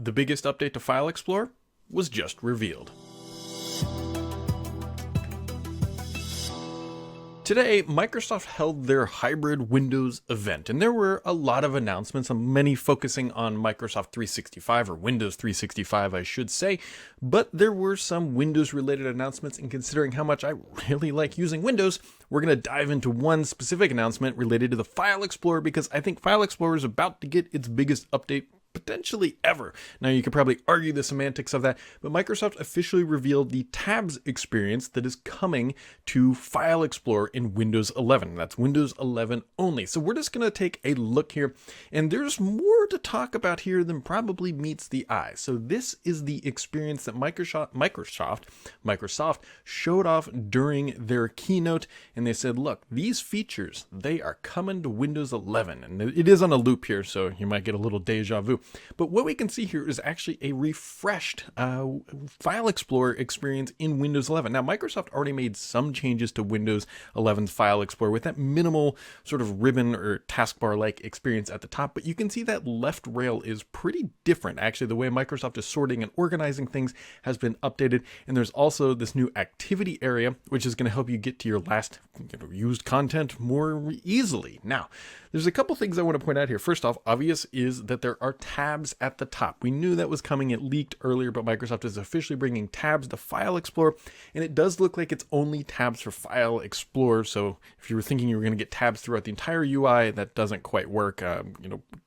The biggest update to File Explorer was just revealed. Today, Microsoft held their hybrid Windows event, and there were a lot of announcements, many focusing on Microsoft 365, or Windows 365, I should say, but there were some Windows-related announcements, and considering how much I really like using Windows, we're going to dive into one specific announcement related to the File Explorer, because I think File Explorer is about to get its biggest update potentially ever. Now, you could probably argue the semantics of that, but Microsoft officially revealed the tabs experience that is coming to File Explorer in Windows 11. That's Windows 11 only. So we're just going to take a look here, and there's more to talk about here than probably meets the eye. So this is the experience that Microsoft showed off during their keynote, and they said, look, these features, they are coming to Windows 11, and it is on a loop here, so you might get a little deja vu. But what we can see here is actually a refreshed File Explorer experience in Windows 11. Now, Microsoft already made some changes to Windows 11's File Explorer with that minimal sort of ribbon or taskbar-like experience at the top, but you can see that left rail is pretty different. Actually, the way Microsoft is sorting and organizing things has been updated, and there's also this new activity area, which is going to help you get to your last used content more easily. Now, there's a couple things I want to point out here. First off, obvious is that there are tabs at the top. We knew that was coming. It leaked earlier, but Microsoft is officially bringing tabs to File Explorer, and it does look like it's only tabs for File Explorer. So if you were thinking you were going to get tabs throughout the entire UI, that doesn't quite work.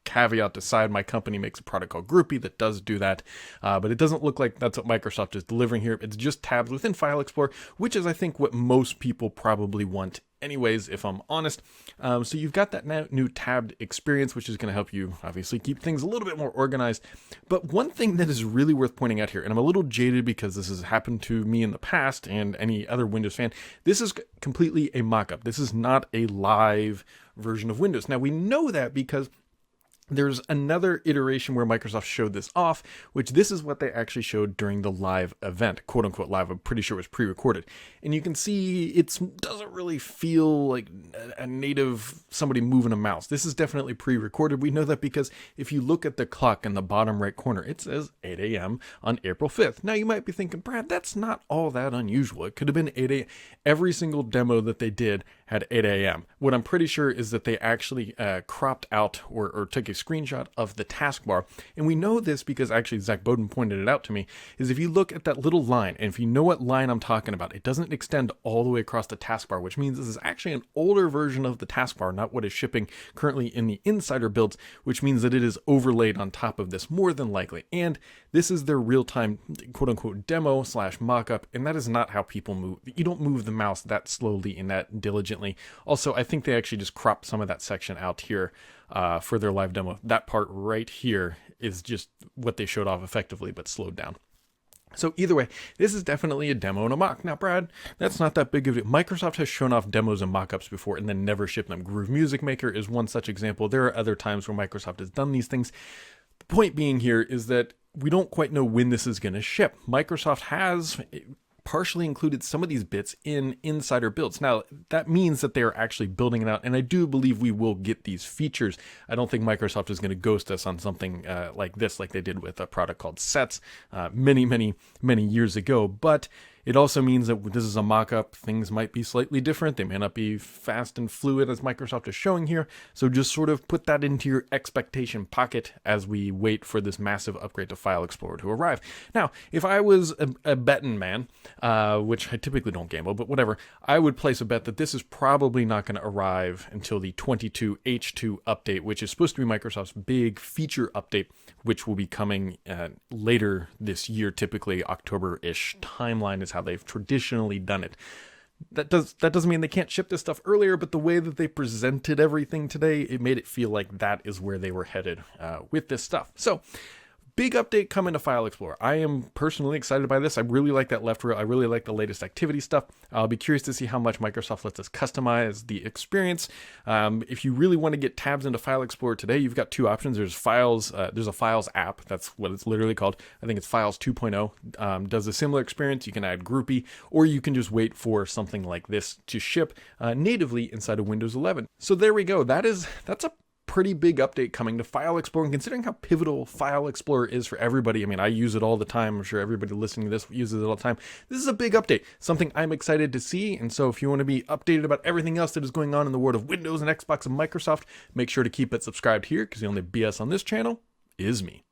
Caveat aside, my company makes a product called Groupie that does do that, but it doesn't look like that's what Microsoft is delivering here. It's just tabs within File Explorer, which is, I think, what most people probably want anyways, if I'm honest. So you've got that new tabbed experience, which is going to help you obviously keep things a little bit more organized. But one thing that is really worth pointing out here, and I'm a little jaded because this has happened to me in the past and any other Windows fan, this is completely a mock-up. This is not a live version of Windows. Now, we know that because there's another iteration where Microsoft showed this off, which this is what they actually showed during the live event, quote unquote live. I'm pretty sure it was pre-recorded. And you can see it doesn't really feel like a native somebody moving a mouse. This is definitely pre-recorded. We know that because if you look at the clock in the bottom right corner, it says 8 a.m. on April 5th. Now you might be thinking, Brad, that's not all that unusual. It could have been 8 a.m. Every single demo that they did had 8 a.m. What I'm pretty sure is that they actually cropped out or took a screenshot of the taskbar. And we know this because actually Zach Bowden pointed it out to me, is if you look at that little line, and if you know what line I'm talking about, it doesn't extend all the way across the taskbar, which means this is actually an older version of the taskbar, not what is shipping currently in the insider builds, which means that it is overlaid on top of this more than likely. And this is their real-time quote unquote demo / mock-up, and that is not how people move. You don't move the mouse that slowly and that diligently. Also, I think they actually just cropped some of that section out here for their live demo. That part right here is just what they showed off effectively, but slowed down. So either way, this is definitely a demo and a mock. Now, Brad, that's not that big of a... Microsoft has shown off demos and mock-ups before and then never shipped them. Groove Music Maker is one such example. There are other times where Microsoft has done these things. The point being here is that we don't quite know when this is going to ship. Microsoft has partially included some of these bits in insider builds. Now, that means that they are actually building it out, and I do believe we will get these features. I don't think Microsoft is going to ghost us on something like this, like they did with a product called Sets many years ago, but it also means that this is a mock-up. Things might be slightly different. They may not be fast and fluid as Microsoft is showing here. So just sort of put that into your expectation pocket as we wait for this massive upgrade to File Explorer to arrive. Now, if I was a betting man, which I typically don't gamble, but whatever, I would place a bet that this is probably not going to arrive until the 22H2 update, which is supposed to be Microsoft's big feature update, which will be coming later this year, typically October-ish timeline is how they've traditionally done it. That doesn't mean they can't ship this stuff earlier, but the way that they presented everything today, it made it feel like that is where they were headed with this stuff. So big update coming to File Explorer. I am personally excited by this. I really like that left rail. I really like the latest activity stuff. I'll be curious to see how much Microsoft lets us customize the experience. If you really want to get tabs into File Explorer today, you've got two options. There's Files. There's a Files app. That's what it's literally called. I think it's Files 2.0. Does a similar experience. You can add Groupie, or you can just wait for something like this to ship natively inside of Windows 11. So there we go. That's a pretty big update coming to File Explorer, and considering how pivotal File Explorer is for everybody, I mean, I use it all the time. I'm sure everybody listening to this uses it all the time. This is a big update, something I'm excited to see. And so if you want to be updated about everything else that is going on in the world of Windows and Xbox and Microsoft, make sure to keep it subscribed here, because the only BS on this channel is me.